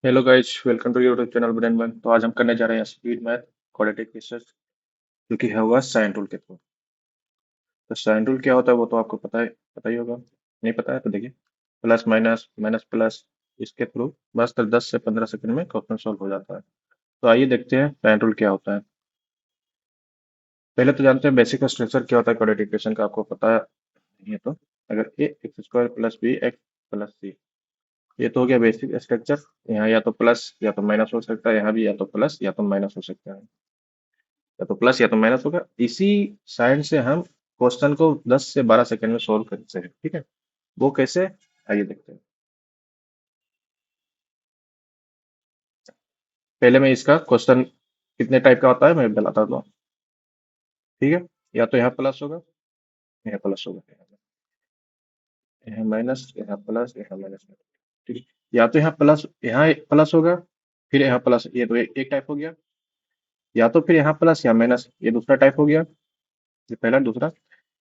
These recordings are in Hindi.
Hello guys, welcome to YouTube channel brain one. तो आज हम करने जा रहे हैं स्पीड मैथ क्वाड्रेटिक रिसर्च, जो कि है हुआ साइन रूल के थ्रू। तो साइन रूल क्या होता है वो तो आपको पता ही होगा। नहीं पता है तो देखिए, प्लस माइनस माइनस प्लस, इसके थ्रू बस 10 से 15 सेकंड में क्वेश्चन सॉल्व हो जाता है। तो आइए देखते हैं साइन रूल क्या होता है। पहले तो जानते हैं बेसिक स्ट्रक्चर क्या होता है क्वाड्रेटिक इक्वेशन का, आपको पता नहीं है तो। अगर a x square plus b x plus c, ये तो हो गया बेसिक स्ट्रक्चर। यहाँ या तो प्लस या तो माइनस हो सकता है, यहाँ भी या तो प्लस या तो माइनस हो सकता है। या तो प्लस या तो माइनस होगा। इसी साइन से हम क्वेश्चन को 10 से 12 सेकंड में सोल्व करते हैं, ठीक है। वो कैसे, आइए देखते हैं। पहले मैं इसका क्वेश्चन कितने टाइप का होता है मैं बताता हूँ, ठीक है। या तो यहाँ प्लस होगा, यहाँ प्लस होगा, यहाँ माइनस, यहाँ प्लस, यहाँ माइनस, ठीक है। या तो यहाँ प्लस, यहाँ प्लस होगा, फिर यहाँ प्लस, ये तो एक टाइप हो गया। या तो फिर यहाँ प्लस या माइनस, ये दूसरा टाइप हो गया। ये पहला, दूसरा।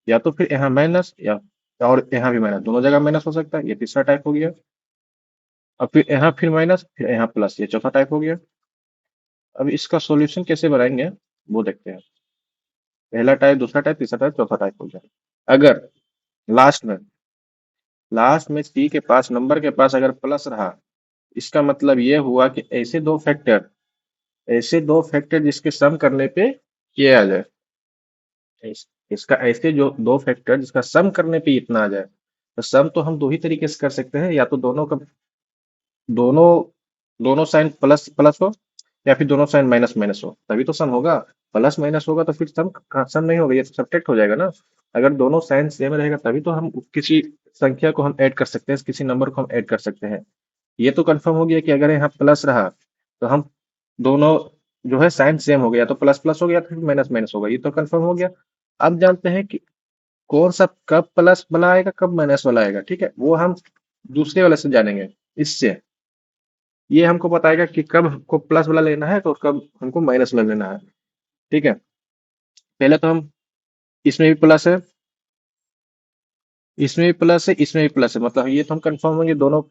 या तो फिर यहाँ माइनस या और यहाँ भी माइनस, दोनों जगह माइनस हो सकता है, ये तीसरा टाइप हो गया। और फिर यहाँ फिर माइनस, फिर यहाँ प्लस, ये चौथा टाइप हो गया। अब इसका सॉल्यूशन कैसे बनाएंगे वो देखते हैं। पहला टाइप, दूसरा टाइप, तीसरा टाइप, चौथा टाइप हो गया। अगर लास्ट में लास्ट में सी के पास, नंबर के पास अगर प्लस रहा, इसका मतलब ये हुआ कि ऐसे दो फैक्टर जिसके सम करने पे ये आ जाए। इसका ऐसे जो दो फैक्टर जिसका सम करने पे इतना आ जाए। तो सम तो हम दो ही तरीके से कर सकते हैं, या तो दोनों दोनों साइन प्लस प्लस हो, या फिर दोनों साइन माइनस माइनस हो, तभी तो सम होगा। प्लस माइनस होगा तो फिर सम नहीं होगा, ये तो सब्ट्रैक्ट हो जाएगा ना। अगर दोनों साइन सेम रहेगा तभी तो हम किसी संख्या को हम ऐड कर सकते हैं, किसी नंबर को हम ऐड कर सकते हैं। ये तो कंफर्म हो गया कि अगर यहाँ प्लस रहा तो हम दोनों जो है साइन सेम हो गया, तो प्लस प्लस हो गया तो फिर माइनस माइनस होगा, ये तो कंफर्म हो गया। अब जानते हैं कि कौन सा कब प्लस वाला आएगा, कब माइनस वाला आएगा, ठीक है। वो हम दूसरे वाले से जानेंगे। इससे ये हमको बताएगा कि कब हमको प्लस वाला लेना है तो कब हमको माइनस वाला लेना है, ठीक है। पहले तो हम, इसमें भी प्लस है, इसमें भी प्लस है, इसमें भी प्लस है, मतलब ये तो हम कंफर्म होंगे दोनों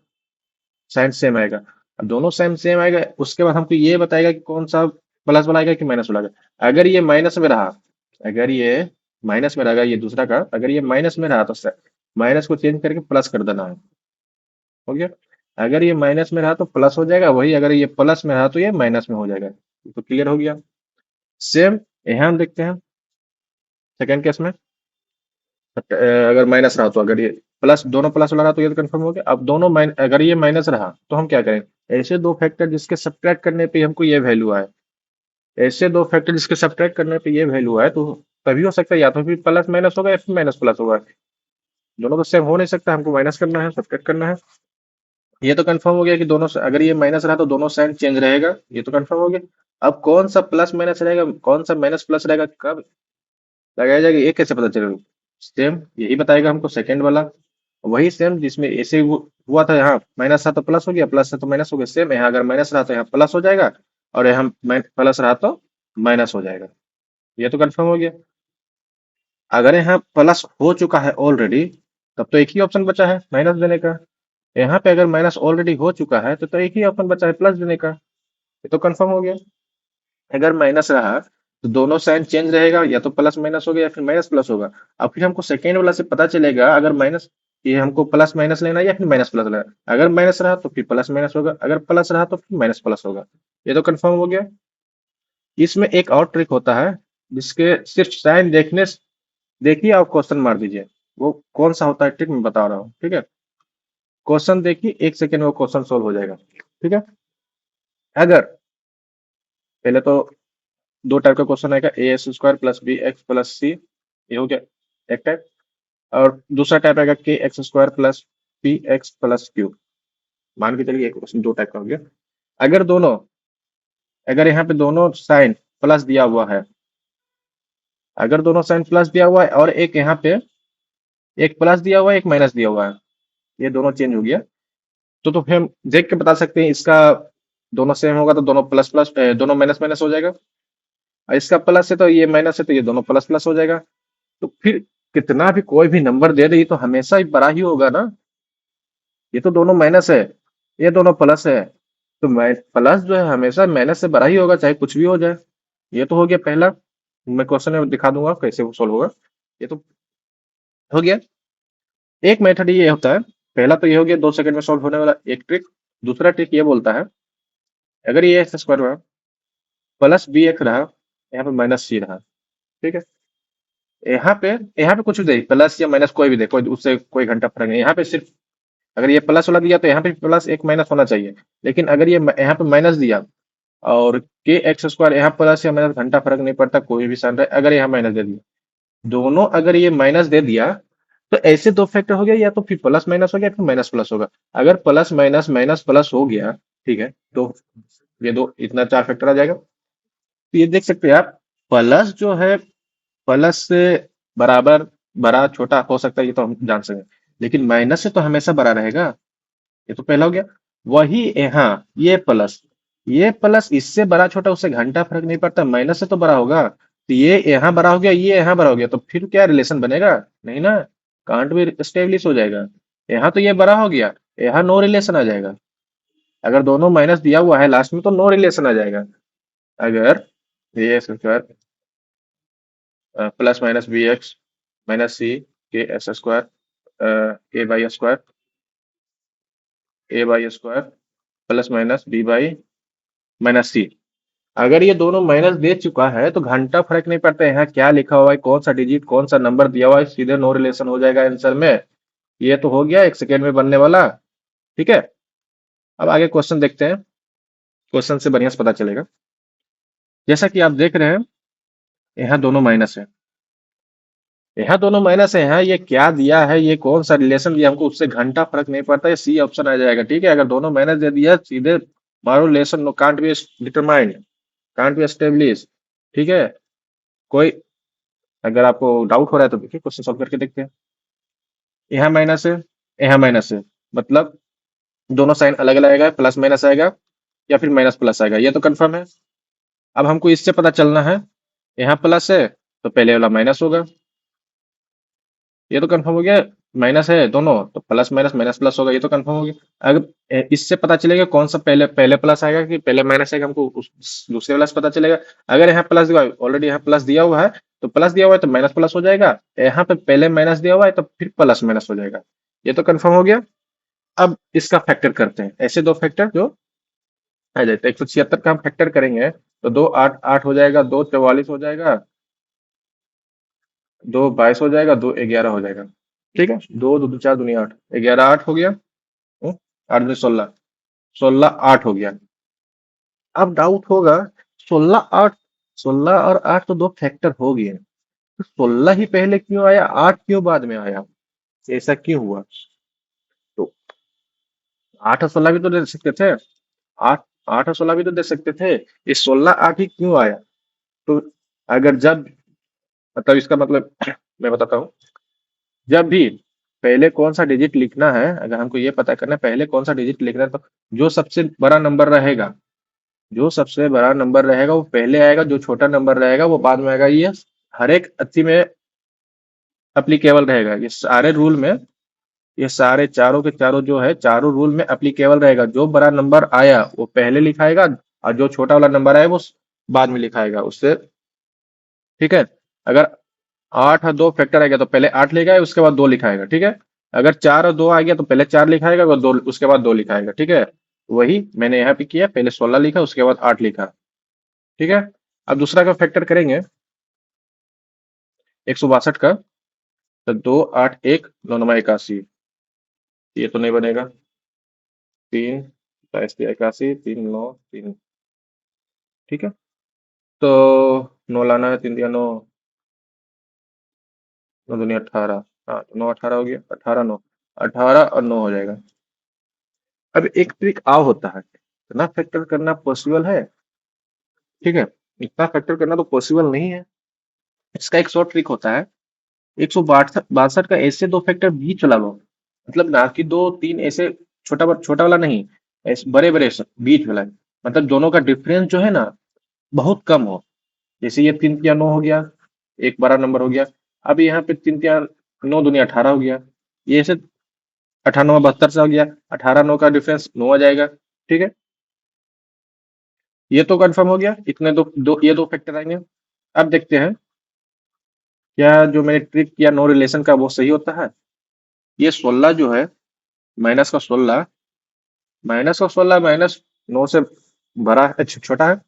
साइन सेम आएगा। अब दोनों साइन सेम आएगा, उसके बाद हमको ये बताएगा कि कौन सा प्लस वाला आएगा कि माइनस वाला आएगा। अगर ये माइनस में रहा, अगर ये माइनस में रहेगा, ये दूसरा का अगर ये माइनस में रहा तो माइनस को चेंज करके प्लस कर देना है, हो गया। अगर ये माइनस में रहा तो प्लस हो जाएगा, वही अगर ये प्लस में रहा तो ये माइनस में हो जाएगा। तो क्लियर हो गया। सेम यहाँ हम देखते हैं सेकंड केस में। अगर माइनस रहा तो, अगर ये प्लस, दोनों प्लस वाला रहा तो ये तो कंफर्म हो गया। अब दोनों अगर ये माइनस रहा तो हम क्या करें, ऐसे दो फैक्टर जिसके सब्ट्रैक्ट करने पे हमको ये वैल्यू आए, ऐसे दो फैक्टर जिसके सब्ट्रैक्ट करने पे ये वैल्यू आए, तो तभी हो सकता है या तो फिर प्लस माइनस होगा या फिर माइनस प्लस होगा। दोनों तो सेम हो नहीं सकता, हमको माइनस करना है, सब्ट्रैक्ट करना है। ये तो कंफर्म हो गया कि दोनों अगर ये माइनस रहा तो दोनों साइन चेंज रहेगा, ये तो कंफर्म हो गया। अब कौन सा प्लस माइनस रहेगा, कौन सा माइनस प्लस रहेगा, कब लगाया जाएगा, ये कैसे पता चलेगा। सेम यही बताएगा हमको सेकंड वाला। वही सेम जिसमें ऐसे हुआ था, यहाँ माइनस था तो प्लस हो गया, प्लस था तो माइनस हो गया। सेम यहाँ अगर माइनस रहा तो यहाँ प्लस हो जाएगा, और यहाँ प्लस रहा तो माइनस हो जाएगा। ये तो कंफर्म हो गया। अगर यहाँ प्लस हो चुका है ऑलरेडी, तब तो एक ही ऑप्शन बचा है माइनस देने का। यहाँ पे अगर माइनस ऑलरेडी हो चुका है तो एक ही ऑप्शन बचा है प्लस देने का। ये तो कंफर्म हो गया। अगर माइनस रहा तो दोनों साइन चेंज रहेगा, या तो प्लस माइनस होगा या फिर माइनस प्लस होगा। अब फिर हमको सेकेंड वाला से पता चलेगा, अगर माइनस, ये हमको प्लस माइनस लेना है या फिर माइनस प्लस लेना है। अगर माइनस रहा तो फिर प्लस माइनस होगा, अगर प्लस रहा तो फिर माइनस प्लस होगा। ये तो कंफर्म हो गया। इसमें एक और ट्रिक होता है, जिसके सिर्फ साइन देखिए आप क्वेश्चन मार दीजिए। वो कौन सा होता है ट्रिक मैं बता रहा हूँ, ठीक है। क्वेश्चन देखिए, 1 सेकेंड में वो क्वेश्चन सोल्व हो जाएगा, ठीक है। अगर पहले तो दो टाइप का क्वेश्चन आएगा, a x square plus b x plus c, ये हो गया एक टाइप। और दूसरा टाइप आएगा के x square plus P x plus Q. मान के चलिए एक क्वेश्चन दो टाइप का हो गया। अगर दोनों अगर यहाँ पे दोनों साइन प्लस दिया हुआ है, अगर दोनों साइन प्लस दिया हुआ है और एक यहाँ पे एक प्लस दिया हुआ है, एक माइनस दिया हुआ है, ये दोनों चेंज हो गया। तो फिर हम देख के बता सकते हैं, इसका दोनों सेम होगा तो दोनों प्लस प्लस, दोनों माइनस माइनस हो जाएगा। और इसका प्लस है तो ये माइनस है तो ये दोनों प्लस प्लस हो जाएगा। तो फिर कितना भी कोई भी नंबर दे दे, ये तो हमेशा ही बड़ा ही होगा ना। ये तो दोनों माइनस है, ये दोनों प्लस है, तो मैं प्लस जो है हमेशा माइनस से बड़ा ही होगा, चाहे कुछ भी हो जाए। ये तो हो गया पहला। मैं क्वेश्चन में दिखा दूंगा कैसे वो सोल्व होगा। ये तो हो गया। एक मेथड ये होता है। पहला तो ये हो गया 2 सेकंड में सॉल्व होने वाला एक ट्रिक। दूसरा ट्रिक ये बोलता है, अगर ये एक्स स्क्वायर रहा प्लस बी एक्स रहा, यहाँ पे माइनस सी रहा, ठीक है। यहाँ पे यहाँ पे कुछ भी दे, प्लस या माइनस कोई भी दे, कोई उससे कोई घंटा फर्क नहीं। यहाँ पे सिर्फ अगर ये प्लस वाला दिया तो यहाँ पे प्लस एक माइनस होना चाहिए। लेकिन अगर ये यहाँ पे माइनस दिया और के एक्स स्क्वायर, यहाँ प्लस या माइनस घंटा फर्क नहीं पड़ता, कोई भी सान रहे, अगर यहाँ माइनस दे दिया, दोनों अगर ये माइनस दे दिया, तो ऐसे दो फैक्टर हो गया, या तो फिर प्लस माइनस हो गया फिर माइनस प्लस होगा। अगर प्लस माइनस माइनस प्लस हो गया, ठीक है, तो ये दो इतना चार फैक्टर आ जाएगा। तो ये देख सकते हैं आप, प्लस जो है प्लस से बराबर बड़ा छोटा हो सकता है, ये तो हम जान सकते हैं। लेकिन माइनस से तो हमेशा बड़ा रहेगा। ये तो पहला हो गया। वही यहाँ ये प्लस इससे बड़ा छोटा उससे घंटा फर्क नहीं पड़ता, माइनस से तो बड़ा होगा। तो ये यहाँ बड़ा हो गया, ये यहाँ बड़ा हो गया, तो फिर क्या रिलेशन बनेगा? नहीं ना, कांट भी स्टेब्लिश हो जाएगा। यहाँ तो ये बड़ा हो गया, यहाँ नो रिलेशन आ जाएगा। अगर दोनों माइनस दिया हुआ है लास्ट में तो नो रिलेशन आ जाएगा। अगर ये square plus minus b x minus c के s square a by square plus minus b by minus c. अगर ये दोनों माइनस दे चुका है तो घंटा फर्क नहीं पड़ता यहाँ क्या लिखा हुआ है, कौन सा डिजिट कौन सा नंबर दिया हुआ है, सीधे नो रिलेशन हो जाएगा आंसर में। ये तो हो गया 1 सेकेंड में बनने वाला। ठीक है। अब आगे क्वेश्चन देखते हैं। क्वेश्चन से बढ़िया से पता चलेगा। जैसा कि आप देख रहे हैं, यहाँ दोनों माइनस है, यहाँ दोनों माइनस है, यहाँ ये क्या दिया है, ये कौन सा रिलेशन दिया हमको, उससे घंटा फर्क नहीं पड़ता, ये सी ऑप्शन आ जाएगा। ठीक है। अगर दोनों माइनस दे दिया सीधे मारो relation, no can't be determined, can't be establish. ठीक है। कोई अगर आपको डाउट हो रहा है तो देखिए क्वेश्चन सॉल्व करके देखते हैं। यहाँ माइनस है, यहाँ माइनस है, मतलब दोनों साइन अलग अलग आएगा, प्लस माइनस आएगा या फिर माइनस प्लस आएगा, ये तो कंफर्म है। अब हमको इससे पता चलना है, यहाँ प्लस है तो पहले वाला माइनस होगा, ये तो कंफर्म हो गया। माइनस है दोनों तो प्लस माइनस माइनस प्लस होगा, ये तो कंफर्म हो गया। अगर इससे पता चलेगा कौन सा पहले पहले प्लस आएगा कि पहले माइनस आएगा, हमको दूसरे वाला से पता चलेगा। अगर यहाँ प्लस दिया, ऑलरेडी यहाँ प्लस दिया हुआ है, तो प्लस दिया हुआ है तो माइनस प्लस हो जाएगा। यहाँ पे पहले माइनस दिया हुआ है तो फिर प्लस माइनस हो जाएगा, ये तो कंफर्म हो गया। अब इसका फैक्टर करते हैं, ऐसे दो फैक्टर जो आ जाते हैं। 176 का हम फैक्टर करेंगे तो दो आठ आठ हो जाएगा, दो 44 हो जाएगा, दो 22 हो जाएगा, दो 11 हो जाएगा। ठीक है। दो दो दो चार दुनिया आठ, 11 8 हो गया। आठ दूनी 16, 16 8 हो गया। अब डाउट होगा, 16 8, 16 और 8 तो दो फैक्टर हो गए, तो 16 ही पहले क्यों आया, 8 क्यों बाद में आया, ऐसा क्यों हुआ? तो 8 और 16 भी तो दे सकते थे, 8 8 और 16 भी तो दे सकते थे, ये 16 8 ही क्यों आया? तो अगर जब मतलब इसका मतलब मैं बताता हूँ, जब भी पहले कौन सा डिजिट लिखना है, अगर हमको ये पता करना है पहले कौन सा डिजिट लिखना है, तो जो सबसे बड़ा नंबर रहेगा, जो सबसे बड़ा नंबर रहेगा वो पहले आएगा, जो छोटा नंबर रहेगा वो बाद में आएगा। ये हर एक अथी में अप्लीकेबल रहेगा, ये सारे रूल में, ये सारे चारों के चारों जो है चारों रूल में अप्लीकेबल रहेगा। जो बड़ा नंबर आया वो पहले लिखाएगा, और जो छोटा वाला नंबर आया वो बाद में लिखाएगा उससे। ठीक है। अगर 8 और 2 फैक्टर आ गया तो पहले 8 लिखाएगा उसके बाद 2 लिखाएगा। ठीक है। अगर 4 और 2 आ गया तो पहले 4 लिखाएगा और दो उसके बाद 2 लिखाएगा। ठीक है। वही मैंने यहाँ पे किया, पहले 16 लिखा उसके बाद 8 लिखा। ठीक है। अब दूसरा का फैक्टर करेंगे, 162 का, तो 2 8 1 9 9 81, ये तो नहीं बनेगा। 3 81, 3 9 3। ठीक है। तो 9 लाना है, 3 दिया 9, 9 दूनी 18, हाँ तो 9 18 हो गया, 18 9, 18 और 9 हो जाएगा। अब एक ट्रिक और होता है, इतना फैक्टर करना पॉसिबल है? ठीक है। इतना फैक्टर करना तो पॉसिबल नहीं है। इसका एक शॉर्ट ट्रिक होता है, 162 का ऐसे दो फैक्टर बीच वाला लो, मतलब ना कि दो तीन ऐसे, छोटा वाला नहीं, ऐसे बड़े बड़े बीच वाला, मतलब दोनों का डिफरेंस जो है ना बहुत कम हो। जैसे ये 3 तिया 9 हो गया, एक बड़ा नंबर हो गया। अब यहाँ पे 3 तिया 9 दुनिया 18 हो गया, ये ऐसे 18 9 72 से हो गया, 18 9 का डिफरेंस 9 आ जाएगा। ठीक है। ये तो कंफर्म हो गया, इतने दो दो ये दो फैक्टर आएंगे। अब देखते हैं क्या जो मैंने ट्रिक किया नो रिलेशन का वो सही होता है। ये 16 जो है, माइनस का 16, माइनस 9 से बड़ा है, छोटा है।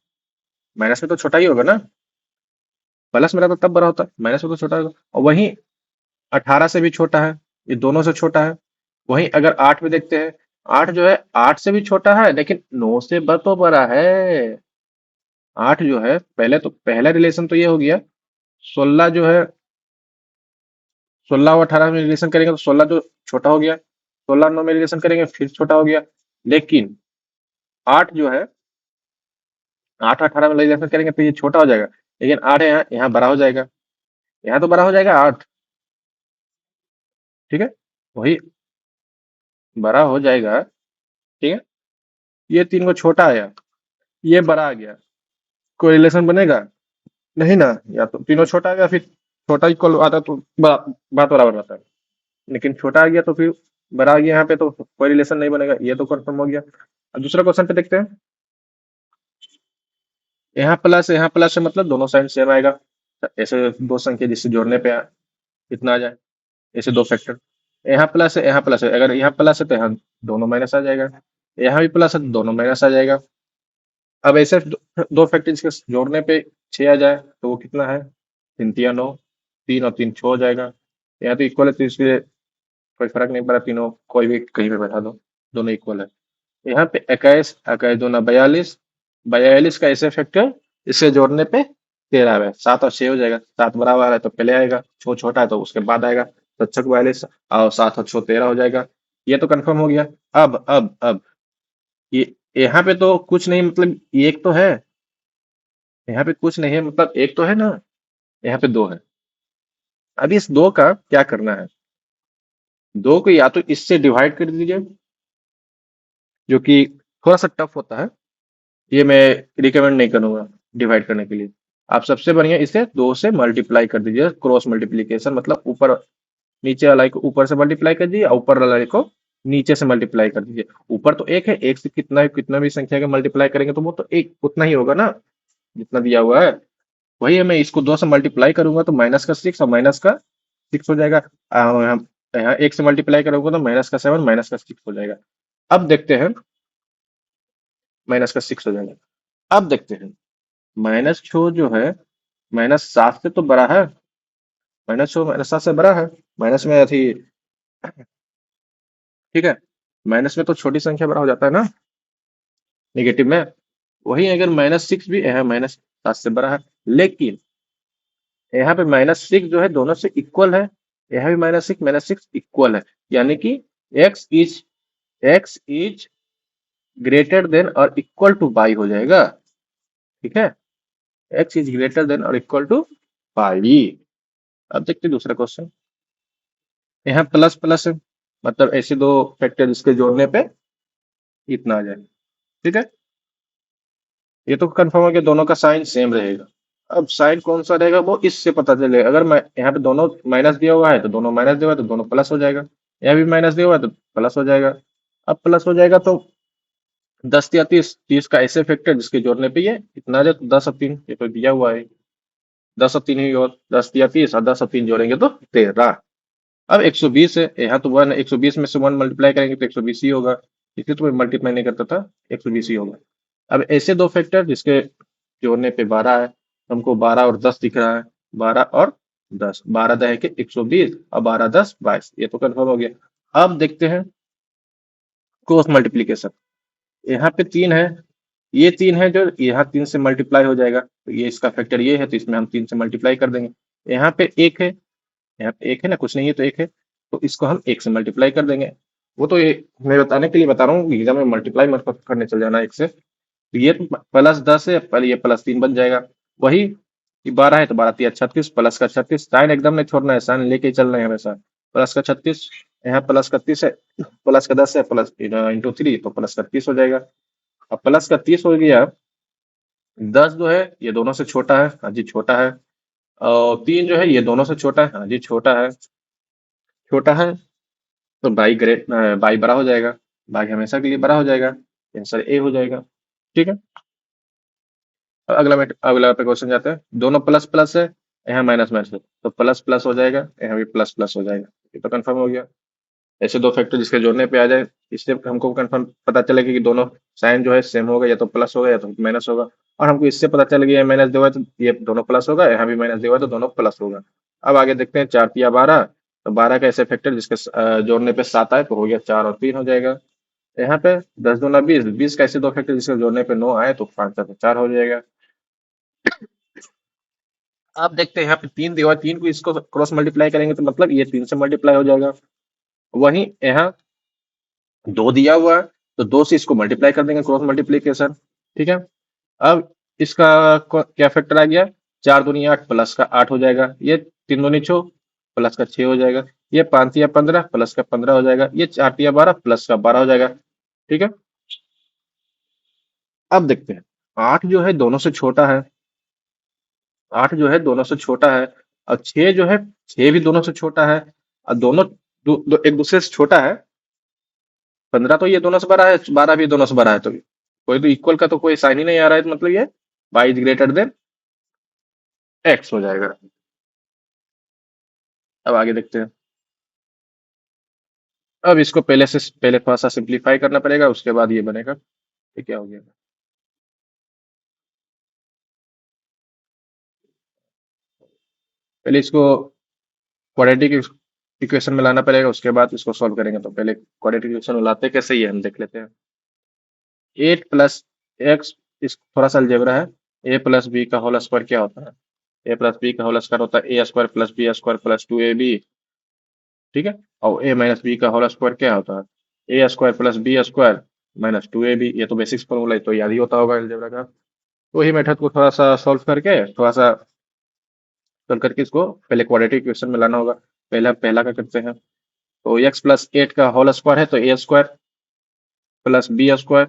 माइनस में तो छोटा ही होगा ना, प्लस में रहता तब बड़ा होता, माइनस में तो छोटा होगा। और वहीं 18 से भी छोटा है, ये दोनों से छोटा है। वहीं अगर 8 में देखते हैं, 8 जो है 8 से भी छोटा है लेकिन 9 से तो बड़ा है। 8 जो है, पहले तो पहला रिलेशन तो ये हो गया। 16 जो है, 16 और 18 में रिलेशन करेंगे तो 16 जो छोटा हो गया, 16 9 में रिलेशन करेंगे फिर छोटा हो गया। लेकिन 8 जो है, 8 18 में रिलेशन करेंगे तो ये छोटा हो जाएगा। लेकिन 8 यहाँ यहाँ बड़ा हो जाएगा, यहाँ तो बड़ा हो जाएगा 8। ठीक है, वही बड़ा हो जाएगा। ठीक है, ये तीन को छोटा आया, ये बड़ा आ गया, कोई रिलेशन बनेगा नहीं ना। या तो तीनों छोटा आ गया, फिर छोटा इक्वल आता तो बात बराबर रहता है। लेकिन छोटा आ गया तो फिर बड़ा आ गया, यहाँ पे तो कोई रिलेशन नहीं बनेगा, ये तो कंफर्म हो गया। अब दूसरा क्वेश्चन पे देखते हैं। यहाँ प्लस है मतलब दोनों साइड सेम आएगा। ऐसे दो संख्या जिससे जोड़ने पे कितना आ जाए, ऐसे दो फैक्टर। यहाँ प्लस है, अगर यहाँ प्लस है तो यहाँ दोनों माइनस आ जाएगा। यहाँ भी प्लस है तो दोनों माइनस आ जाएगा। अब ऐसे दो फैक्टर जिसके जोड़ने पे 6 आ जाए तो वो कितना है, 3 तिया 9, 3 और 3 6 हो जाएगा। यहाँ तो इक्वल है तो इसलिए कोई फर्क नहीं पड़ा, तीनों कोई भी कहीं पे बैठा दो, दोनों इक्वल है। यहाँ पे 21 21 दूना 42, 42 का ऐसे फैक्टर इससे जोड़ने पे 13 है, 7 और 6 हो जाएगा। 7 बराबर है तो पहले आएगा, 6 छोटा है तो उसके बाद आएगा, तो 6 42 और 7 और 6 13 हो जाएगा। ये तो कंफर्म हो गया। अब ये यहाँ पे तो कुछ नहीं, मतलब ये एक तो है, यहाँ पे कुछ नहीं है मतलब एक तो है ना, यहाँ पे दो है। अब इस दो का क्या करना है, दो को या तो इससे डिवाइड कर दीजिए, जो कि थोड़ा सा टफ होता है, ये मैं रिकमेंड नहीं करूंगा डिवाइड करने के लिए। आप सबसे बढ़िया इसे दो से मल्टीप्लाई कर दीजिए, क्रॉस मल्टीप्लीकेशन, मतलब ऊपर नीचे वाले को ऊपर से मल्टीप्लाई कर दीजिए और ऊपर वाले को नीचे से मल्टीप्लाई कर दीजिए। ऊपर तो एक है, एक से कितना भी संख्या का मल्टीप्लाई करेंगे तो वो तो एक उतना ही होगा ना जितना दिया हुआ है। वही है, मैं इसको 2 से मल्टीप्लाई करूंगा तो माइनस का 6 और माइनस का 6 हो जाएगा। यहाँ यहाँ एक से मल्टीप्लाई करूंगा तो माइनस का 7 माइनस का 6 हो जाएगा। अब देखते हैं, माइनस का 6 हो जाएगा। अब देखते हैं, माइनस छो जो है, माइनस 7 से तो बड़ा है, माइनस छो माइनस 7 से बड़ा है। माइनस में थी, ठीक है, माइनस में तो छोटी संख्या बड़ा हो जाता है ना, नेगेटिव में। वही अगर -6 भी है, -7 से बड़ा है, लेकिन यहाँ पे -6 जो है दोनों से इक्वल है। यहाँ भी -6 इक्वल है, यानी कि x इज ग्रेटर देन और इक्वल टू पाई हो जाएगा। ठीक है, x इज ग्रेटर देन और इक्वल टू पाई। अब देखते हैं दूसरा क्वेश्चन। यहाँ प्लस प्लस है, मतलब ऐसे दो फैक्टर इसके जोड़ने पे इतना आ जाएगा। ठीक है, ये तो कंफर्म है कि दोनों का साइन सेम रहेगा। अब साइन कौन सा रहेगा वो इससे पता चलेगा। अगर मैं यहाँ पे दोनों माइनस दिया हुआ है तो दोनों माइनस दिया हुआ है तो दोनों प्लस हो जाएगा। यहाँ भी माइनस दिया हुआ है तो प्लस हो जाएगा। अब प्लस हो जाएगा तो 10 या 30, 30 का ऐसे फैक्टर जिसके जोड़ने पे ये इतना आ जाए तो 10 और 3, ये तो दिया हुआ है। 10 और 3 ही, और 10 या 30 और 10 और 3 जोड़ेंगे तो 13। अब 120 है, यहाँ तो 1, 120 में से 1 मल्टीप्लाई करेंगे तो 120 ही होगा, इसलिए तो मैं मल्टीप्लाई नहीं करता था, 120 ही होगा। अब ऐसे दो फैक्टर जिसके जोड़ने पे 12 है, हमको 12 और 10 दिख रहा है, 12 और 10, 12 दह के 120 और 12 10 22, ये तो कंफर्म हो गया। अब देखते हैं क्रॉस मल्टीप्लीकेशन। यहाँ पे 3 है, ये 3 है जो यहाँ 3 से मल्टीप्लाई हो जाएगा, तो ये इसका फैक्टर ये है तो इसमें हम 3 से मल्टीप्लाई कर देंगे। यहाँ पे 1 है, यहाँ पे 1 है ना, कुछ नहीं है तो 1 है, तो इसको हम 1 से मल्टीप्लाई कर देंगे। वो तो ये मैं बताने के लिए बता रहा हूँ, एग्जाम में मल्टीप्लाई मत करने चल जाना 1 से। तो ये तो +10 है, पहले ये +3 बन जाएगा। वही कि 12 है तो 12 तिया 36, प्लस का 36, साइन एकदम नहीं छोड़ना है, साइन लेके ही चलना है हमेशा। प्लस का 36, यहाँ प्लस का 30 है, प्लस का 10 है, प्लस इंटू 3 तो प्लस का 30 हो जाएगा। अब प्लस का 30 हो गया। 10 जो है ये दोनों से छोटा है, हाँ जी छोटा है। और 3 जो है ये दोनों से छोटा है, हाँ जी छोटा है। छोटा है तो बाई बड़ा हो जाएगा, बाई हमेशा के लिए बड़ा हो जाएगा, आंसर ए हो जाएगा। ठीक है, अगला पे क्वेश्चन जाते हैं, दोनों प्लस प्लस है, यहाँ माइनस माइनस है, तो प्लस प्लस हो जाएगा, यहाँ भी प्लस प्लस हो जाएगा। ये तो कंफर्म हो गया। ऐसे दो फैक्टर जिसके जोड़ने पे आ जाए, इससे हमको कंफर्म पता चलेगा कि दोनों साइन जो है सेम होगा, या तो प्लस होगा या तो माइनस होगा। और हमको इससे पता चल गया माइनस दिया हुआ है तो ये दोनों प्लस होगा, यहाँ भी माइनस दिया हुआ है तो दोनों प्लस होगा। अब आगे देखते हैं, 4 या 12, तो 12 का ऐसे फैक्टर जिसके जोड़ने पे 7 आए तो हो गया 4 और 3 हो जाएगा। यहाँ पे 10 दूना 20, 20 का ऐसे दो फैक्टर जिसके जोड़ने पे 9 आए तो 5 और 4 हो जाएगा। आप देखते हैं यहाँ पे 3 दिया हुआ है, 3 को इसको क्रॉस मल्टीप्लाई करेंगे तो मतलब ये 3 से मल्टीप्लाई हो जाएगा। वहीं यहाँ 2 दिया हुआ है, तो 2 से इसको मल्टीप्लाई कर देंगे, क्रॉस मल्टीप्लीकेशन। ठीक है। अब इसका क्या फैक्टर आ गया, 4 दूनी 8 प्लस का 8 हो जाएगा, ये 3 दूनी 6 प्लस का 6 हो जाएगा, ये 5 या 15 प्लस का 15 हो जाएगा, ये 4 या 12 प्लस का 12 हो जाएगा। ठीक है। अब देखते हैं, 8 जो है दोनों से छोटा है, 8 जो है दोनों से छोटा है, और 6 जो है 6 भी दोनों से छोटा है, और दोनों एक दूसरे से छोटा है। 15 तो ये दोनों से बड़ा है, 12 भी दोनों से बड़ा है, तो कोई तो इक्वल का तो कोई साइन ही नहीं आ रहा है, तो मतलब ये Y is greater than X हो जाएगा। अब आगे देखते हैं। अब इसको पहले थोड़ा सा सिंप्लीफाई करना पड़ेगा, उसके बाद ये बनेगा। ये क्या हो गया, पहले इसको क्वाड्रेटिक इक्वेशन में लाना पड़ेगा, उसके बाद इसको सॉल्व करेंगे। तो पहले क्वाड्रेटिक इक्वेशन में लाते कैसे, ये हम देख लेते हैं। 8 प्लस एक्स, इस थोड़ा सा अलजेब्रा है। ए प्लस बी का होल स्क्वायर क्या होता है, ए प्लस बी का होल स्क्वायर होता है a square plus b square plus 2ab। ठीक है। और ए माइनस बी का होल स्क्वायर क्या होता है, a square plus b square minus 2ab। ये तो बेसिक्स फॉर्मूला है, तो याद ही होता होगा अलजेब्रा का। तो वही मेथड को थोड़ा सा सॉल्व करके, थोड़ा सा सॉल्व करके इसको पहले क्वाड्रेटिक इक्वेशन में लाना होगा। पहला क्या करते हैं, तो एक्स प्लस 8 का होल स्क्वायर है, तो a square plus b square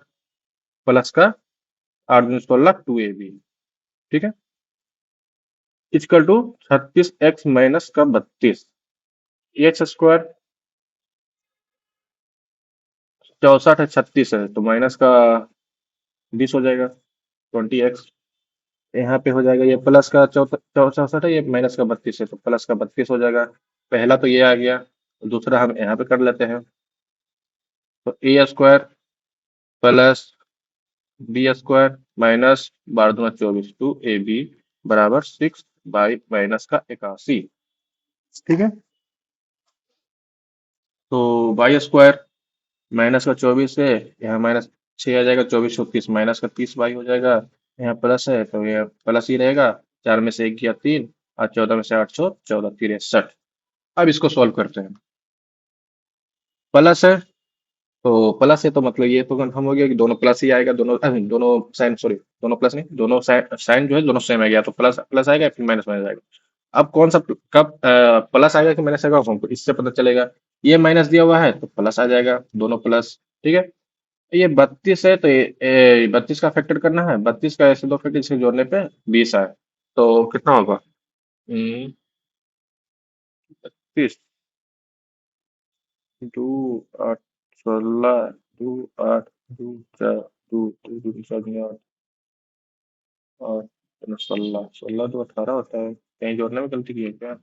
plus का 8 दूनी 16 2ab। ठीक है। इक्वल टू 36x माइनस का 32, एक्स स्क्वायर 64 है, 36 है, तो माइनस का 20 हो जाएगा, 20x। यहाँ पे हो जाएगा, ये प्लस का 64 है, ये माइनस का 32 है, तो प्लस का 32 हो जाएगा। पहला तो ये आ गया, दूसरा हम यहाँ पे कर लेते हैं। तो a square plus b square minus 12 दूना 24 2ab बराबर 6/-81। ठीक है। तो बाई स्क्वायर माइनस का 24 है, यहाँ माइनस 6 आ जाएगा, 24 और 30 माइनस का 30 बाई हो जाएगा। यहाँ प्लस है तो ये प्लस ही रहेगा, 4 में से 1 गया 3, और 14 में से 8 सौ 14 63। अब इसको सॉल्व करते हैं। प्लस है, तो प्लस है तो मतलब ये तो कंफर्म हो गया कि दोनों प्लस ही आएगा, दोनों दोनों साइन, सॉरी दोनों प्लस नहीं, दोनों साइन जो है दोनों सेम आएगा, तो प्लस प्लस आएगा फिर माइनस माइनस आएगा। अब कौन सा कब प्लस आएगा कि माइनस आएगा, हमको इससे पता चलेगा। ये माइनस दिया हुआ है तो प्लस आ जाएगा, दोनों प्लस। ठीक है। ये 32 है, तो ये 32 का फैक्टर करना है, 32 का ऐसे दो फैक्टर से जोड़ने पे 20 आए, तो कितना होगा, 30 दो 8 16 दो 8 दो 4 दो 2 और 16 16 तो 18 होता है, कहीं जोड़ने में गलती की है क्या।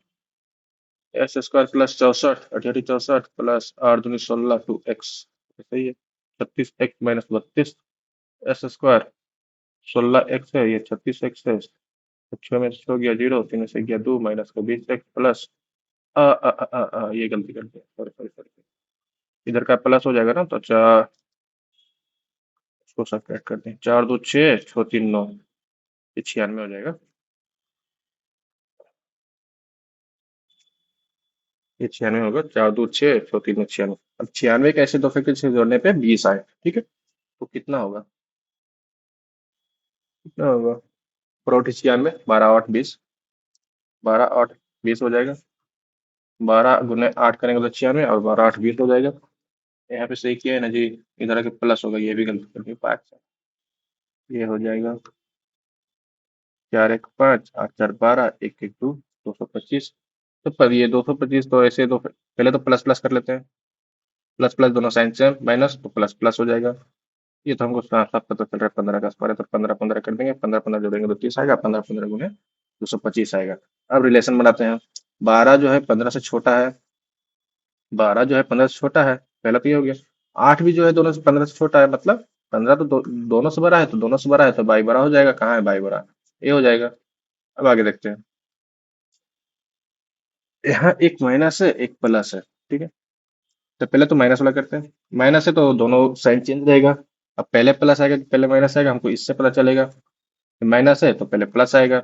एक्स स्क्वायर प्लस 64 प्लस 8 दूनी 16 2x, सही है। 36x minus 32, x square 16x है, ये 36x है, 6 में से हो गया 0, 3 में से गया 2 माइनस का 20x प्लस ये गलती कर दी, सॉरी सॉरी सॉरी, इधर का प्लस हो जाएगा ना, तो चार, इसको सब्ट्रैक्ट कर दें, 4 2 6 6 3 9, ये 96 हो जाएगा। ये 96 होगा, 4 2 6 6 3 9 96। अब 96 कैसे दो फैक्टर से जोड़ने पे 20 आए, ठीक है, तो कितना होगा, कितना होगा, परोठी 96, 12 8 20, 12 8 20 हो जाएगा। 12 गुने 8 करेंगे तो 96, और 12 8 20 हो जाएगा। यहाँ पे सही किया है ना जी, इधर आके प्लस होगा, ये भी गलती कर दी 5, ये हो जाएगा 4 1 5 8 4 12 1 1 2, 225। तो पर ये 225 तो ऐसे दो, पहले तो प्लस प्लस कर लेते हैं, प्लस प्लस दोनों साइन से माइनस, तो प्लस प्लस हो जाएगा। ये तो हमको साफ साफ पता चल रहा है 15 का स्क्वायर है, तो 15 15 कर देंगे, 15 15 जोड़ेंगे तो 30 आएगा, 15 15 गुने 225 आएगा। अब रिलेशन बनाते हैं। 12 जो है 15 से छोटा है, 12 जो है 15 से छोटा है, पहला तो ये हो गया। 8 भी जो है दोनों से 15 से छोटा है, मतलब 15 तो दोनों से बड़ा है, तो दोनों से बड़ा है तो बाई बड़ा हो जाएगा। कहाँ है बाई बड़ा? ये हो जाएगा। अब आगे देखते हैं। यहाँ एक माइनस है, एक प्लस है, ठीक है। तो पहले तो माइनस वाला करते हैं। माइनस है तो दोनों साइन चेंज रहेगा। अब पहले प्लस आएगा कि पहले माइनस आएगा, हमको इससे पता चलेगा। माइनस है तो पहले प्लस आएगा,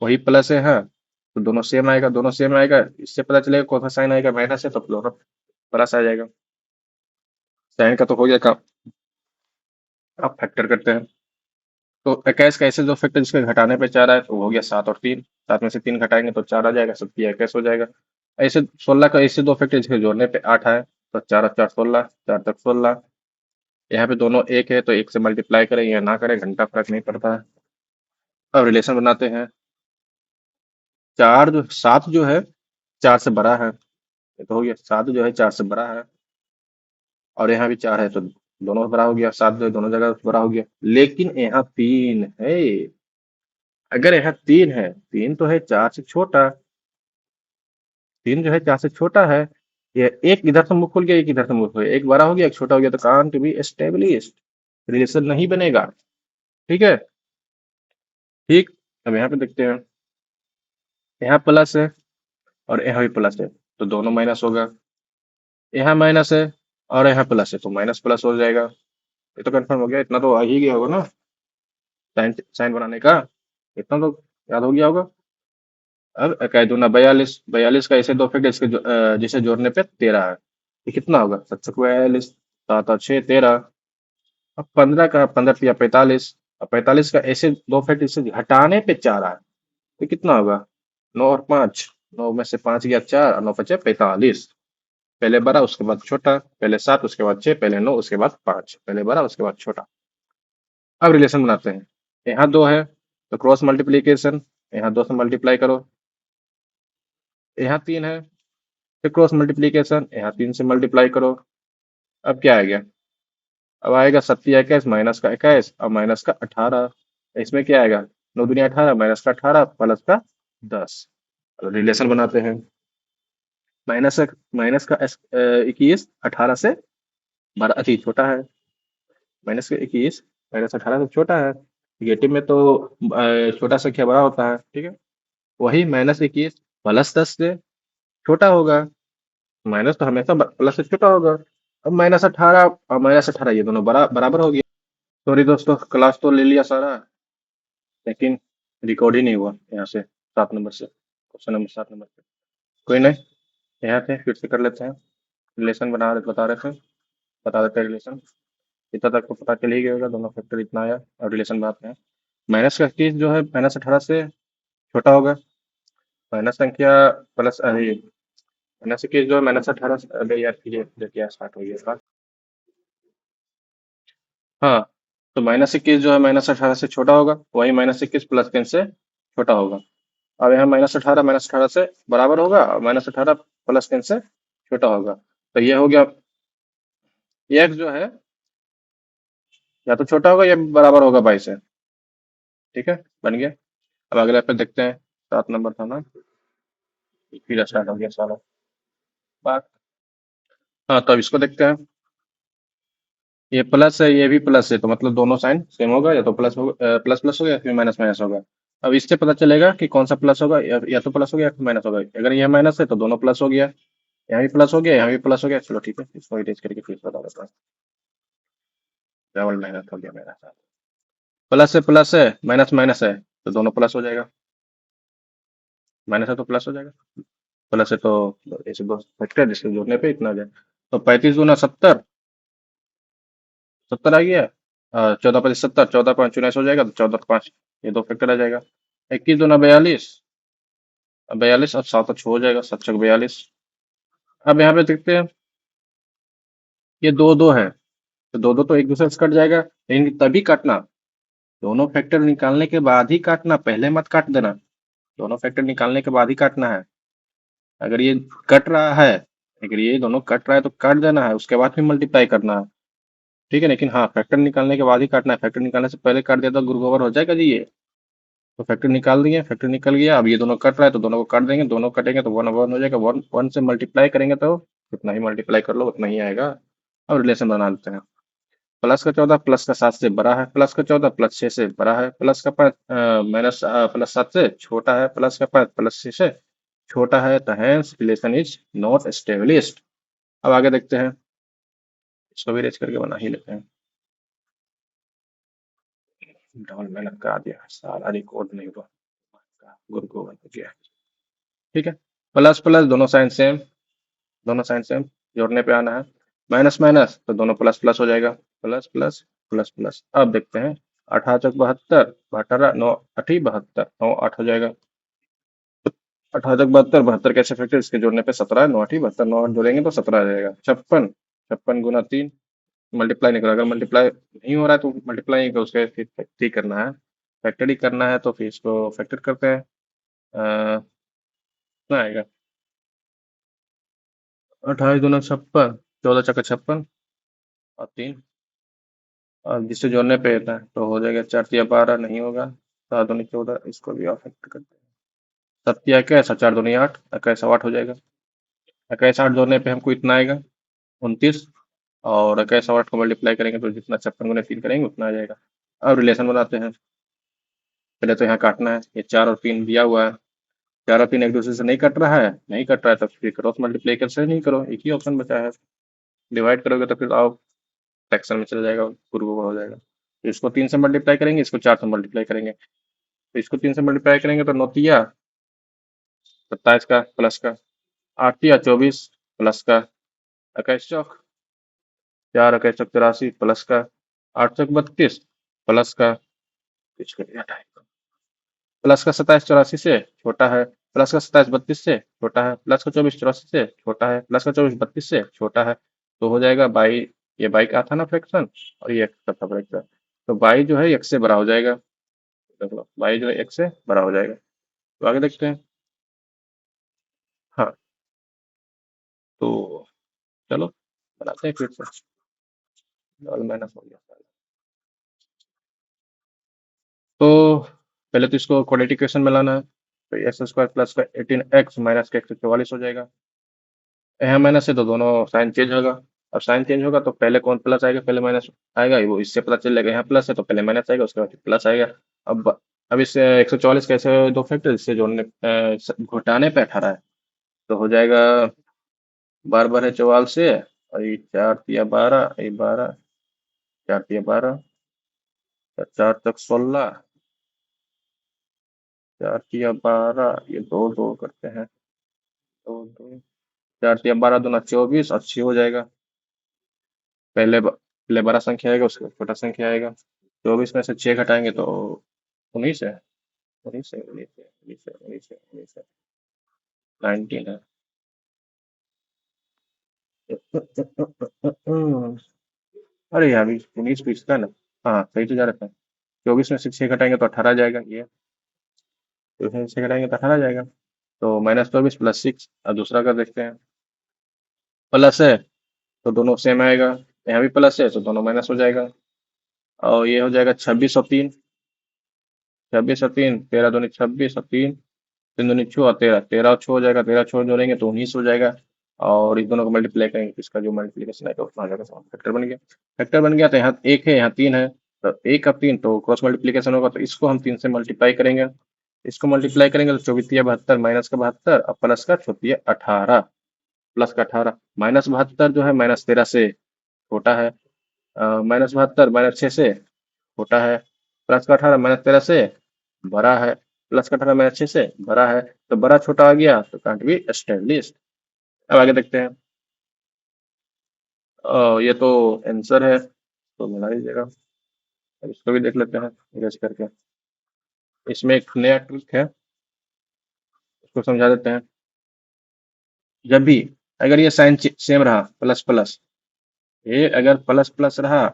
वही प्लस है, हाँ, तो दोनों सेम आएगा, दोनों सेम आएगा, इससे पता चलेगा कौन सा साइन आएगा। माइनस है तो दोनों प्लस आ जाएगा। साइन का तो हो गया काम। अब फैक्टर करते हैं। तो 21 का ऐसे दो फैक्टर जिसके घटाने पे 4 आए तो वो हो गया 7 और 3। 7 में से 3 घटाएंगे तो 4 आ जाएगा, 7 21 हो जाएगा। ऐसे 16 का ऐसे दो फैक्टर जिसके जोड़ने पे 8 आए तो 4 और 4 16, 4 तक 16। यहाँ पे दोनों एक है तो एक से मल्टीप्लाई करें या ना करें, घंटा फर्क नहीं पड़ता है। अब रिलेशन बनाते हैं। 7 जो है 4 से बड़ा है, ये तो हो गया। 7 जो है 4 से बड़ा है, और यहाँ भी 4 है तो दोनों बड़ा हो गया। 7 जो है दोनों जगह बड़ा हो गया, लेकिन यहाँ 3 है। अगर यहाँ 3 है, 3 तो है 4 से छोटा। 3 जो है 4 से छोटा है। ये एक इधर से मुख खुल गया, एक इधर से मुख खुल गया, एक बड़ा हो गया, एक छोटा हो गया, तो कांट बी एस्टेब्लिश्ड, रिलेशन नहीं बनेगा। ठीक है। ठीक। अब यहाँ पे देखते हैं। यहाँ प्लस है और यहाँ भी प्लस है, तो दोनों माइनस होगा। यहाँ माइनस है और यहाँ प्लस है, तो माइनस प्लस हो जाएगा। ये तो कंफर्म हो गया, इतना तो आ ही गया होगा ना साइन साइन बनाने का। इतना तो याद हो गया होगा। अब इकाई दूना 42, 42 का ऐसे दो फैक्टर जिसे जोड़ने पे 13 है। ये कितना होगा? 7 42, 7 और 6 13। अब 15 का 15 या 45, अब 45 का ऐसे दो फैक्टर जिसे घटाने पे 4 है, तो कितना होगा? 9 और 5, 9 में से 5 गया 4 और 9 बचे 45। पहले बड़ा उसके बाद छोटा, पहले 7 उसके बाद 6, पहले 9 उसके बाद 5, पहले बड़ा उसके बाद छोटा। अब रिलेशन बनाते हैं। यहाँ 2 है तो क्रॉस मल्टीप्लीकेशन, यहाँ 2 से मल्टीप्लाई करो। यहाँ 3 है तो क्रॉस मल्टीप्लीकेशन, यहाँ 3 से मल्टीप्लाई करो। अब क्या आ गया? अब आएगा 7 21 माइनस का 21 और माइनस का 18। इसमें क्या आएगा? 9 दुनिया 18, माइनस का 18 प्लस का 10। रिलेशन बनाते हैं। माइनस का 21 18 से बड़ा अति छोटा है। माइनस का 21 माइनस 18 से छोटा है। निगेटिव में तो छोटा संख्या बड़ा होता है, ठीक है। वही -21 +10 से छोटा होगा। माइनस तो हमेशा प्लस से छोटा होगा। अब -18 और -18 ये दोनों बराबर हो गया। सॉरी दोस्तों, क्लास तो ले लिया सारा, लेकिन रिकॉर्ड ही नहीं हुआ यहाँ से, 7 नंबर से, क्वेश्चन नंबर 7 नंबर से। कोई नहीं, यहाँ पे फिर से कर लेते हैं। रिलेशन बता रहे थे, बता देते हैं रिलेशन। इतना तक तो पता चल ही गया होगा, दोनों फैक्टर इतना आया। और रिलेशन बनाते हैं। माइनस का केस जो है -18 से छोटा होगा। माइनस संख्या प्लस अरे माइनस केस जो है -18 से, अरे यार ये देखिए स्टार्ट हो गया। हाँ, तो -21 जो है -18 से छोटा होगा, वही -21 +10 से छोटा होगा। अब यहाँ -18 से बराबर होगा और -18 +10 से छोटा होगा। तो ये हो गया। ये x जो है या तो छोटा होगा या बराबर होगा 22 से। ठीक है, बन गया। अब अगले पे देखते हैं। 7 नंबर था ना, फिर स्टार्ट हो गया सारा बात। हाँ, तो अब इसको देखते हैं। ये प्लस है, ये भी प्लस है, तो मतलब दोनों साइन सेम होगा, या तो प्लस होगा, प्लस प्लस होगा या फिर माइनस माइनस होगा। अब इससे पता चलेगा कि कौन सा प्लस होगा, या तो प्लस हो गया या फिर माइनस होगा। अगर यह माइनस है तो दोनों प्लस हो गया, यहाँ भी प्लस हो गया, यहाँ भी प्लस हो गया। चलो ठीक है, इसको इरेज करके फिर बता देता हूँ। डबल मेहनत हो गया मेरा साथ। प्लस है माइनस माइनस है, तो दोनों प्लस हो जाएगा। माइनस है तो प्लस हो जाएगा, प्लस है तो ऐसे दो फैक्टर जिसके जोड़ने पे इतना आ जाए। तो 35 दूना 70, 70 आ गया। 14 5 70, 14 5 19 हो जाएगा, तो 14 5 ये दो फैक्टर आ जाएगा। 21 दूना 42, अब 42, अब 7 6 हो जाएगा, 7 6 42। अब यहाँ पे देखते हैं, ये दो दो है, तो दो दो तो एक दूसरे से कट जाएगा, लेकिन तभी काटना, दोनों फैक्टर निकालने के बाद ही काटना, पहले मत काट देना। दोनों फैक्टर निकालने के बाद ही काटना है। अगर ये कट रहा है, अगर ये दोनों कट रहा है तो काट देना है, उसके बाद फिर मल्टीप्लाई करना है। ठीक है, लेकिन हाँ फैक्टर निकालने के बाद ही काटना है, फैक्टर निकालने से पहले काट दिया तो ग्रुप ओवर हो जाएगा जी ये। तो फैक्टर निकाल दिए, फैक्टर निकल गया, अब ये दोनों कट रहा है तो दोनों को काट देंगे, दोनों कटेंगे तो वन वन हो जाएगा, वन वन से मल्टीप्लाई करेंगे तो कितना ही मल्टीप्लाई कर लो उतना ही आएगा। अब रिलेशन बना लेते हैं। प्लस का 14 प्लस का 7 से बड़ा है, प्लस का 14 प्लस 6 से बड़ा है, प्लस का 5 माइनस प्लस 7 से छोटा है, प्लस का 5 प्लस 6 से छोटा है, तो hence relation is not established. अब आगे देखते हैं, इसको भी रेज करके बना ही लेते हैं। डबल मेहनत करा दिया, सारा रिकॉर्ड नहीं हुआ, गुरु को बन गया। ठीक है, प्लस प्लस दोनों साइन सेम, दोनों साइन सेम, जोड़ने पे आना है, माइनस माइनस तो दोनों प्लस प्लस हो जाएगा, प्लस प्लस प्लस प्लस। अब देखते हैं, 8 चौक 72, 18 9 8 72, 9 8 हो जाएगा, 18 चौक 72, 72 कैसे फैक्टर, इसके जोड़ने पे 17, 9 8 72, 9 8 जोड़ेंगे तो 17 आ जाएगा, 56, 56 गुना 3, मल्टीप्लाई नहीं करो, अगर मल्टीप्लाई नहीं हो रहा है तो मल्टीप्लाई नहीं करो, उसके फिर ठीक करना है, फैक्टर ही करना है, तो फिर इसको फैक्टर करते हैं। कितना आएगा, 28 दूना 56, 14 चौका 56 और 3, और जिससे जोड़ने पे होता है तो हो जाएगा 4 तिया 12, नहीं होगा, 7 दूनी 14, इसको भी अफेक्ट करते हैं, 7 तिया 21 और 4 दूनी 8, 21 8 हो जाएगा, 21 8 जोड़ने पे हमको इतना आएगा 29, और 21 और 8 को मल्टीप्लाई करेंगे तो जितना 56 गुना 3 करेंगे उतना आ जाएगा। अब रिलेशन बनाते हैं, पहले तो यहाँ काटना है, ये 4 और 3 दिया हुआ है, 4 और 3 एक दूसरे से नहीं कट रहा है, नहीं कट रहा है तो फिर क्रॉस मल्टीप्लाई से नहीं करो, एक ही ऑप्शन बचा है, डिवाइड करोगे तो फिर आओ फ्रैक्शन में चला जाएगा, पूर्व हो जाएगा, तो इसको 3 से मल्टीप्लाई करेंगे, इसको 4 से मल्टीप्लाई करेंगे, तो इसको 3 से मल्टीप्लाई करेंगे तो 9 तिया 27 का प्लस का, 8 तिया 24 प्लस का, 21 चौक 4, 21 चौक 84 प्लस का, 8 चौक 32 प्लस का, इसको भी हटाएं। प्लस का 27 84 से छोटा है, प्लस का 27 32 से छोटा है, प्लस का 24 84 से छोटा है, प्लस का 24 32 से छोटा है, तो हो जाएगा बाई, ये बाई का था ना फ्रैक्शन, और ये एक्स का था फ्रैक्शन, तो बाई जो है एक्स से बड़ा हो जाएगा, देख लो बाई जो है एक्स से बड़ा हो जाएगा। तो आगे देखते हैं, हाँ तो चलो बनाते हैं फिर से, डबल माइनस हो गया। तो पहले तो इसको क्वाड्रेटिक इक्वेशन में लाना है, तो एक्स स्क्वायर प्लस का 18x माइनस का 144 हो जाएगा, यहाँ माइनस है तो दोनों साइन चेंज होगा, अब साइन चेंज होगा तो पहले कौन प्लस आएगा पहले माइनस आएगा, वो इससे पता चल जाएगा, यहाँ प्लस है तो पहले माइनस आएगा उसके बाद प्लस आएगा। अब इससे 144 कैसे दो फैक्टर, इससे जोड़ने घटाने पे 18 है, तो हो जाएगा 12 12 है 44 से, और ये 4 तिया 12, ये 12, 4 तिया 12, 4 चौक 16, 4 तिया 12, ये दो दो करते हैं, दो दो, 4 तिया 12 दूना 24 और 6 हो जाएगा, पहले बड़ा संख्या आएगा उसके बाद छोटा संख्या आएगा, 24 में से 6 घटाएंगे तो 19 है, 19 है 19 है, अरे यार 19 का ना, हाँ सही तो जा रखा है, 24 में से 6 घटाएंगे तो 18 जाएगा, ये 24 में से 6 घटाएंगे तो 18 जाएगा, तो -24 प्लस 6, अब दूसरा का देखते हैं, प्लस है तो दोनों सेम आएगा, यहाँ भी प्लस है तो दोनों माइनस हो जाएगा, और ये हो जाएगा 26 और 3, 26 और 3, 13 दूनी 26 और 3, 3 दूनी 6 और 13, 13 और 6 हो जाएगा, 13 6 जोड़ेंगे तो 19 हो जाएगा, और इन दोनों को मल्टीप्लाई करेंगे तो इसका जो मल्टीप्लिकेशन आएगा उतना आ जाएगा, फैक्टर बन गया, फैक्टर बन गया, तो यहाँ एक है यहाँ 3 है, तो एक अब 3 तो क्रॉस मल्टीप्लिकेशन होगा, तो इसको हम 3 से मल्टीप्लाई करेंगे, इसको मल्टीप्लाई करेंगे तो 24 तिया 72 माइनस का 72 और प्लस का 6 तिया 18, प्लस का 18, -72 जो है -13 से छोटा है, -72 -6 से छोटा है, प्लस का 18 -13 से बड़ा है, प्लस का 18 -6 से बड़ा है, तो बड़ा छोटा आ गया तो कांट बी एस्टेब्लिश्ड। अब आगे देखते हैं, ये तो आंसर है तो मिला लीजिएगा, अब इसको भी देख लेते हैं गैस करके, इसमें एक नया ट्रिक है, उसको समझा देते हैं, जब भी अगर ये साइन सेम रहा प्लस प्लस, ये अगर प्लस प्लस रहा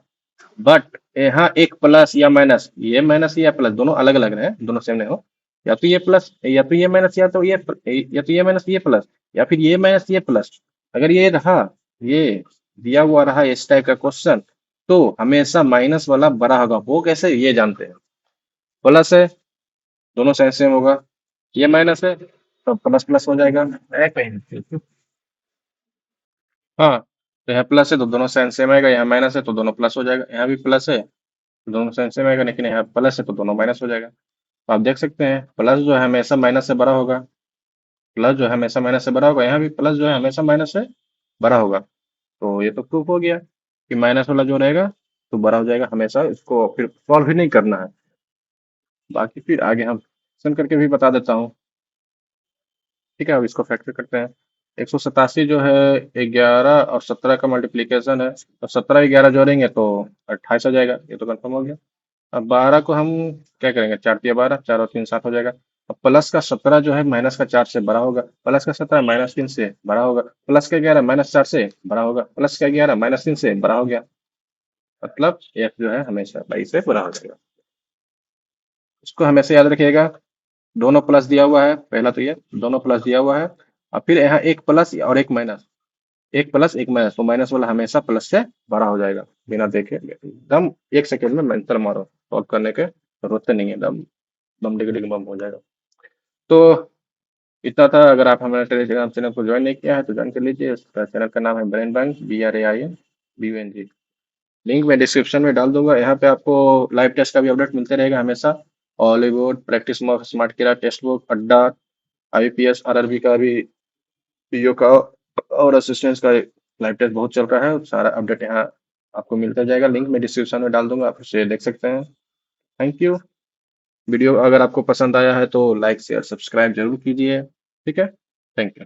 बट यहाँ एक प्लस या माइनस, ये माइनस या प्लस दोनों अलग अलग रहे, दोनों सेम नहीं हो, या तो ये प्लस या तो ये माइनस या तो ये माइनस ये प्लस, या फिर ये माइनस ये प्लस, अगर ये रहा, ये दिया हुआ रहा इस टाइप का क्वेश्चन, तो हमेशा माइनस वाला बड़ा होगा। वो कैसे, ये जानते हैं। प्लस है, दोनों साइन सेम होगा। ये माइनस है तो प्लस प्लस हो जाएगा। एक कहीं हाँ, तो यहाँ प्लस है तो दोनों साइन सेम आएगा, यहाँ माइनस है तो दोनों प्लस हो जाएगा, यहाँ भी प्लस है तो दोनों साइन सेम आएगा, लेकिन यहाँ प्लस है तो दोनों माइनस हो जाएगा। तो आप देख सकते हैं प्लस जो है हमेशा माइनस से बड़ा होगा। प्लस जो है हमेशा माइनस से बड़ा होगा, यहाँ भी प्लस जो है हमेशा माइनस से बड़ा होगा। तो ये तो प्रूफ हो गया कि माइनस वाला जो रहेगा तो बड़ा हो जाएगा हमेशा। इसको फिर सॉल्व ही नहीं करना है, बाकी फिर आगे हम क्वेश्चन करके भी बता देता हूँ। ठीक है, अब इसको फैक्टर करते हैं। 187 जो है 11 और 17 का मल्टीप्लीकेशन है, तो 17 11 जोड़ेंगे तो 28 आ जाएगा, ये तो कंफर्म हो गया। अब 12 को हम क्या करेंगे, 4 × 3 = 12, 4 और 3 = 7 हो जाएगा। अब प्लस का 17 जो है माइनस का 4 से बड़ा होगा, प्लस का 17 -3 से बड़ा होगा, प्लस का 11 -4 से बड़ा होगा, प्लस का 11 -3 से बड़ा हो गया। मतलब f जो है हमेशा 22 से बड़ा हो जाएगा। इसको हमेशा याद रखिएगा। दोनों प्लस दिया हुआ है, पहला तो ये दोनों प्लस दिया हुआ है। और फिर यहाँ एक प्लस और एक माइनस, एक प्लस एक माइनस, तो माइनस वाला हमेशा प्लस से बड़ा हो जाएगा बिना देखे। एकदम 1 सेकेंड में आंसर मारो, सॉल्व करने के जरूरत नहीं है, एकदम बम डिग डिग बम हो जाएगा। तो इतना था। अगर आप हमारे टेलीग्राम चैनल को ज्वाइन नहीं किया है तो ज्वाइन कर लीजिए। उसका चैनल का नाम है brain bank, BRAIN BUNG। Link मैं डिस्क्रिप्शन में डाल दूंगा। यहाँ पे आपको लाइव टेस्ट का भी अपडेट मिलते रहेगा हमेशा। हॉलीवुड प्रैक्टिस मॉक, स्मार्ट किरा, टेक्स्ट बुक, अड्डा, IPS RRB का भी, पीओ का और असिस्टेंट्स का लाइव टेस्ट बहुत चल रहा है। सारा अपडेट यहाँ आपको मिलता जाएगा। लिंक मैं डिस्क्रिप्शन में डाल दूंगा, आप उसे देख सकते हैं। Thank you. वीडियो अगर आपको पसंद आया है तो लाइक शेयर सब्सक्राइब जरूर कीजिए। ठीक है, थैंक यू।